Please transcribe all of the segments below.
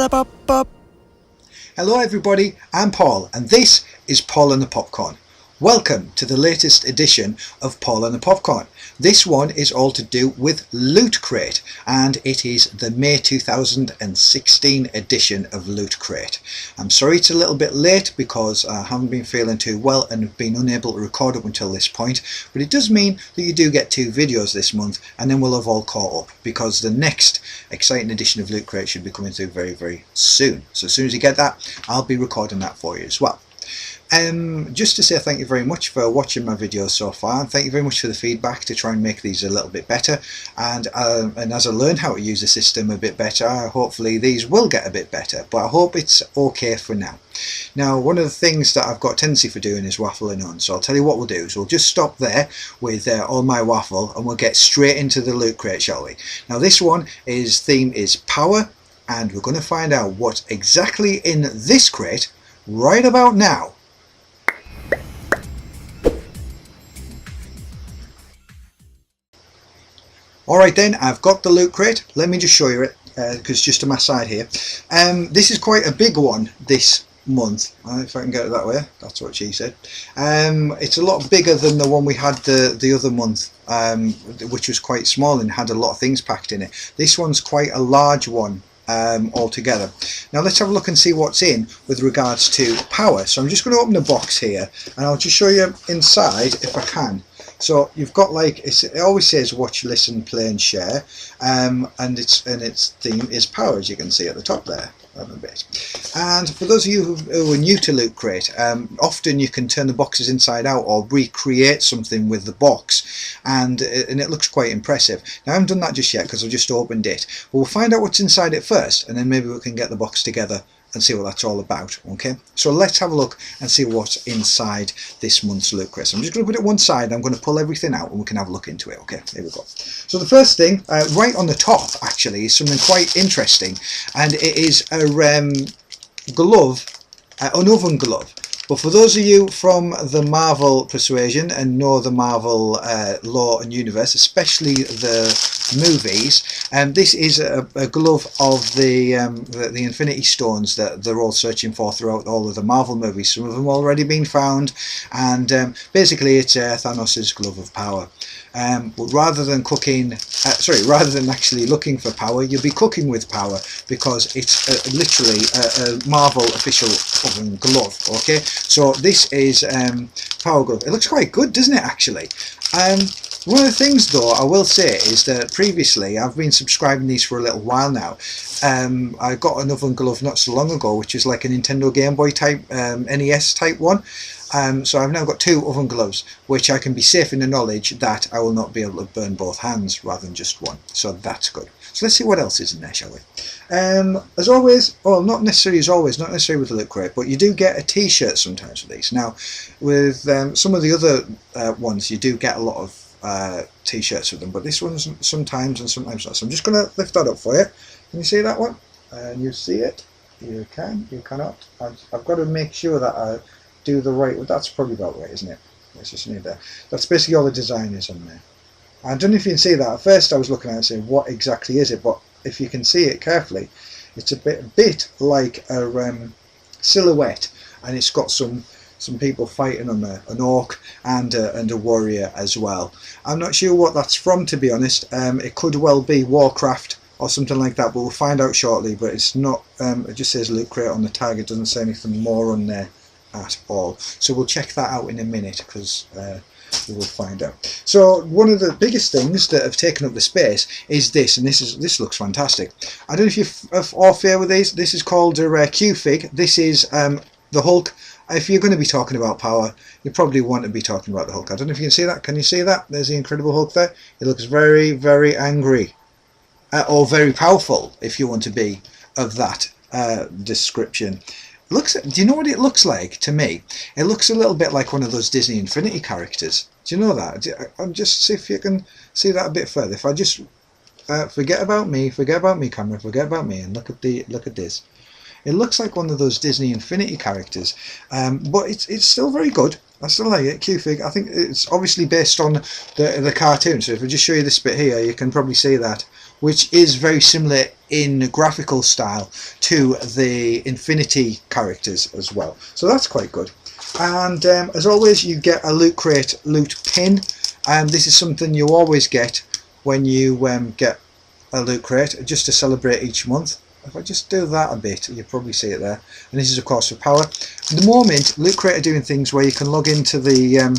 Hello everybody, I'm Paul and this is Paul and the Popcorn. Welcome to the latest edition of Paul and the Popcorn. This one is all to do with Loot Crate, and it is the May 2016 edition of Loot Crate. I'm sorry it's a little bit late because I haven't been feeling too well and have been unable to record up until this point, but it does mean that you do get 2 videos this month and then we'll have all caught up because the next exciting edition of Loot Crate should be coming through very, very soon. So as soon as you get that, I'll be recording that for you as well. Just to say thank you very much for watching my videos so far, and thank you very much for the feedback to try and make these a little bit better, and as I learn how to use the system a bit better, hopefully these will get a bit better, but I hope it's okay for now. Now, one of the things that I've got a tendency for doing is waffling on, so I'll tell you what we'll do is we'll just stop there with all my waffle and we'll get straight into the Loot Crate, shall we? Now this one theme is power, and we're going to find out what's exactly in this crate right about now. Alright then, I've got the Loot Crate. Let me just show you it, because it's just to my side here. This is quite a big one this month, if I can get it that way. That's what she said. It's a lot bigger than the one we had the other month, which was quite small and had a lot of things packed in it. This one's quite a large one altogether. Now let's have a look and see what's in with regards to power. So I'm just going to open the box here and I'll just show you inside if I can. So you've got, like, it always says watch, listen, play and share, and its theme is power, as you can see at the top there a bit. And for those of you who are new to Loot Crate, often you can turn the boxes inside out or recreate something with the box, and it looks quite impressive. Now I haven't done that just yet because I've just opened it, but we'll find out what's inside it first, and then maybe we can get the box together and see what that's all about. Okay, so let's have a look and see what's inside this month's Loot Crate. So I'm just going to put it one side, I'm going to pull everything out and we can have a look into it. Okay, here we go. So the first thing, right on the top actually, is something quite interesting, and it is a glove, an oven glove. But for those of you from the Marvel persuasion and know the Marvel lore and universe, especially the movies, this is a glove of the Infinity Stones that they're all searching for throughout all of the Marvel movies. Some of them already been found, and basically it's Thanos' glove of power. But rather than rather than actually looking for power, you'll be cooking with power, because it's literally a Marvel official oven glove. Okay, so this is power glove. It looks quite good, doesn't it, actually? One of the things though I will say is that previously I've been subscribing these for a little while now. I got an oven glove not so long ago, which is like a Nintendo Game Boy type NES type one. So I've now got 2 oven gloves, which I can be safe in the knowledge that I will not be able to burn both hands rather than just one. So that's good. So let's see what else is in there, shall we? As always, well, not necessarily as always, not necessarily with the Loot Crate, but you do get a t-shirt sometimes with these. Now, with some of the other ones, you do get a lot of t-shirts with them, but this one's sometimes and sometimes not. So I'm just going to lift that up for you. Can you see that one? And you see it? You can, you cannot. I've got to make sure that I do the right, well, that's probably about right, isn't it? It's just near there. That's basically all the design is on there. I don't know if you can see that. At first I was looking at it saying, what exactly is it? But if you can see it carefully, it's a bit like a silhouette, and it's got some people fighting on there, an orc and a warrior as well. I'm not sure what that's from, to be honest. It could well be Warcraft or something like that, but we'll find out shortly. But it's not, it just says Loot Crate on the tag, it doesn't say anything more on there at all. So we'll check that out in a minute, because we will find out. So one of the biggest things that have taken up the space is this, and this looks fantastic. I don't know if you're all fair with these. This is called a Q-Fig. This is the Hulk. If you're going to be talking about power, you probably want to be talking about the Hulk. I don't know if you can see that. Can you see that? There's the Incredible Hulk there. It looks very, very angry, or very powerful, if you want to be of that description. Do you know what it looks like to me? It looks a little bit like one of those Disney Infinity characters. Do you know that? I'll just see if you can see that a bit further. If I just forget about me, camera, forget about me, and look at this. It looks like one of those Disney Infinity characters, but it's still very good. I still like it. Q-Fig. I think it's obviously based on the cartoon. So if I just show you this bit here, you can probably see that. which is very similar in graphical style to the Infinity characters as well. So that's quite good. And as always, you get a Loot Crate loot pin, and this is something you always get when you get a Loot Crate, just to celebrate each month. If I just do that a bit, you'll probably see it there. And this is of course for power. At the moment, Loot Crate are doing things where you can log into the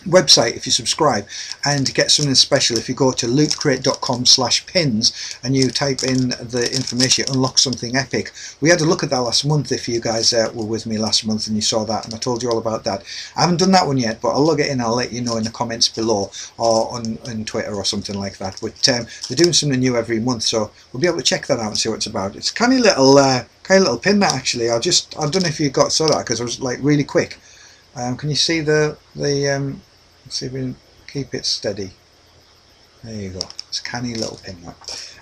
website if you subscribe and get something special. If you go to lootcrate.com/pins and you type in the information, unlock something epic. We had a look at that last month if you guys were with me last month and you saw that, and I told you all about that. I haven't done that one yet, but I'll log it in. I'll let you know in the comments below or on Twitter or something like that. But they're doing something new every month, so we'll be able to check that out and see what it's about. It's kind of little pin that actually. I don't know if you saw that because I was like really quick. Can you see the let's see if we can keep it steady. There you go. It's a canny little pin that.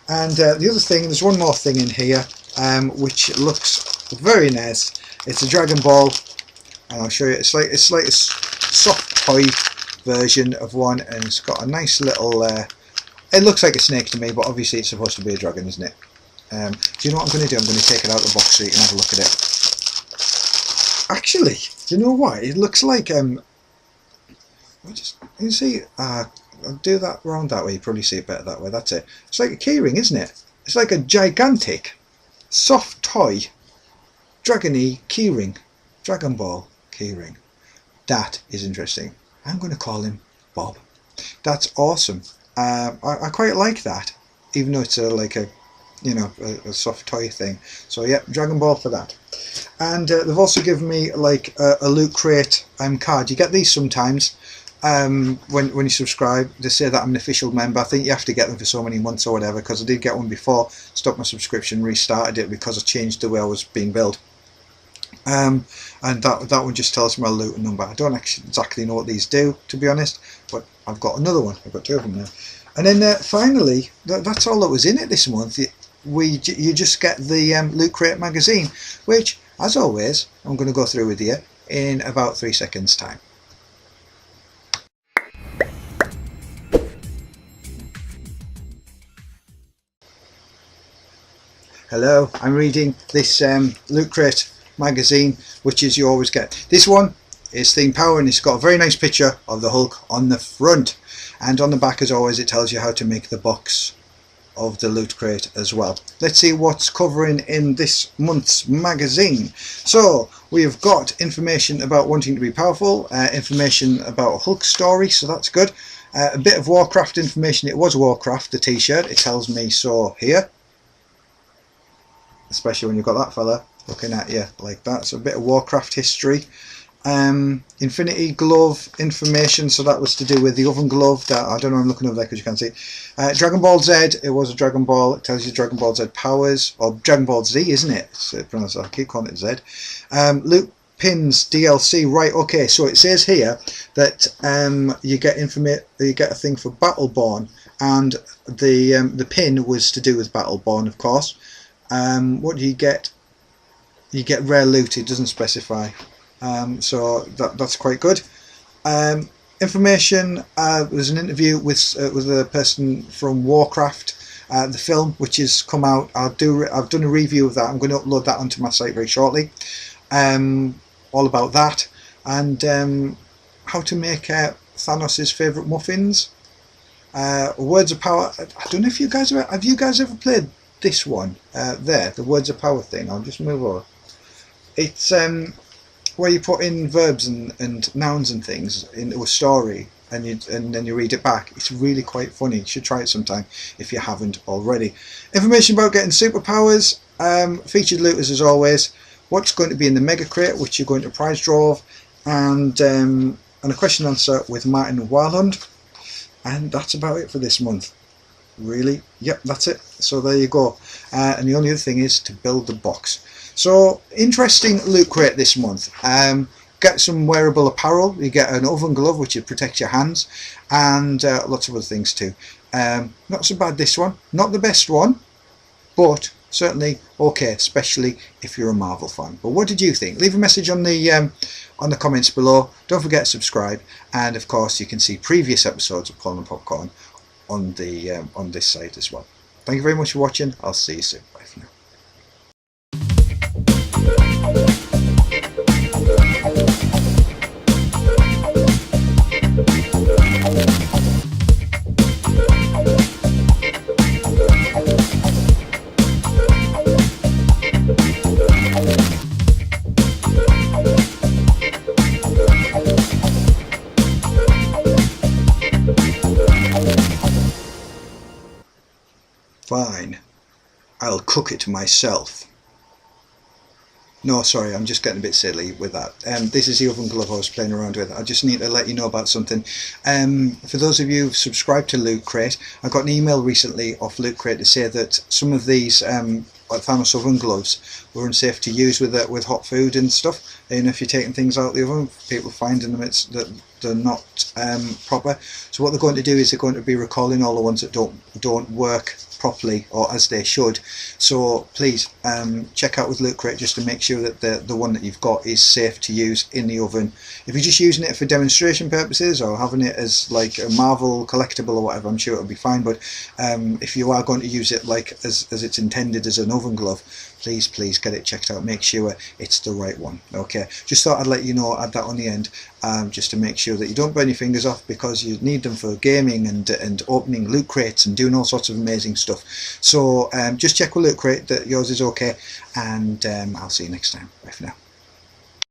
And the other thing, there's one more thing in here which looks very nice. It's a Dragon Ball, and I'll show you. It's like a soft toy version of one, and it's got a nice little. It looks like a snake to me, but obviously it's supposed to be a dragon, isn't it? Do you know what I'm going to do? I'm going to take it out of the box so you can have a look at it. Actually, do you know what? It looks like you see, I'll do that round that way. You probably see it better that way. That's it. It's like a keyring, isn't it? It's like a gigantic, soft toy, dragony keyring, Dragon Ball keyring. That is interesting. I'm going to call him Bob. That's awesome. I quite like that, even though it's like a soft toy thing. So yeah, Dragon Ball for that. And they've also given me like a Loot Crate card. You get these sometimes when you subscribe. They say that I'm an official member. I think you have to get them for so many months or whatever, because I did get one before, stopped my subscription, restarted it because I changed the way I was being billed. And that one just tells me my loot number. I don't actually exactly know what these do, to be honest, but I've got another one. I've got two of them now. And then finally, that's all that was in it this month. You just get the Loot Crate magazine, which, as always, I'm going to go through with you in about 3 seconds time. Hello, I'm reading this Loot Crate magazine, which is you always get. This one is Theme Power, and it's got a very nice picture of the Hulk on the front, and on the back, as always, it tells you how to make the box of the Loot Crate as well. Let's see what's covering in this month's magazine. So we've got information about wanting to be powerful, information about a Hulk story, so that's good. A bit of Warcraft information. It was Warcraft, the t-shirt, it tells me so here, especially when you've got that fella looking at you like that. So a bit of Warcraft history. Infinity glove information, so that was to do with the oven glove that I don't know, I'm looking over there because you can't see. Dragon Ball Z, it was a Dragon Ball, it tells you Dragon Ball Z powers, or Dragon Ball Z, isn't it? It's pronounced, I keep calling it Z. Loot Pins DLC, right? Okay, so it says here that you get a thing for Battleborn, and the pin was to do with Battleborn, of course. What do you get? You get rare loot. It doesn't specify. So that's quite good. Information. There's an interview with a person from Warcraft, the film, which has come out. I've done a review of that. I'm going to upload that onto my site very shortly. All about that, and how to make Thanos' favourite muffins. Words of Power. I don't know if you guys have you guys ever played this one? There, the Words of Power thing. I'll just move over. It's where you put in verbs and nouns and things into a story, and then you read it back. It's really quite funny. You should try it sometime if you haven't already. Information about getting superpowers, featured looters as always, what's going to be in the Mega Crate, which you're going to prize draw, and a question and answer with Martin Wildhund. And that's about it for this month. Really? Yep, that's it. So there you go. And the only other thing is to build the box. So interesting Loot Crate this month. Get some wearable apparel. You get an oven glove, which will protect your hands, and lots of other things too. Not so bad, this one. Not the best one, but certainly okay, especially if you're a Marvel fan. But what did you think? Leave a message on the comments below. Don't forget to subscribe, and of course you can see previous episodes of Paul and Popcorn on this site as well. Thank you very much for watching. I'll see you soon. Bye for now. Fine, I'll cook it myself. No, sorry, I'm just getting a bit silly with that. This is the oven glove I was playing around with. I just need to let you know about something. For those of you who've subscribed to Loot Crate, I got an email recently off Loot Crate to say that some of these thermos oven gloves were unsafe to use with hot food and stuff. And if you're taking things out of the oven, people finding them that they're not proper. So what they're going to do is they're going to be recalling all the ones that don't work properly or as they should. So please check out with Loot Crate just to make sure that the one that you've got is safe to use in the oven. If you're just using it for demonstration purposes or having it as like a Marvel collectible or whatever, I'm sure it'll be fine. But if you are going to use it like as it's intended as an oven glove, please get it checked out. Make sure it's the right one. Okay, just thought I'd let you know, add that on the end, just to make sure that you don't burn your fingers off, because you need them for gaming and opening loot crates and doing all sorts of amazing stuff. So just check with Loot Crate that yours is okay, and I'll see you next time. Bye for now.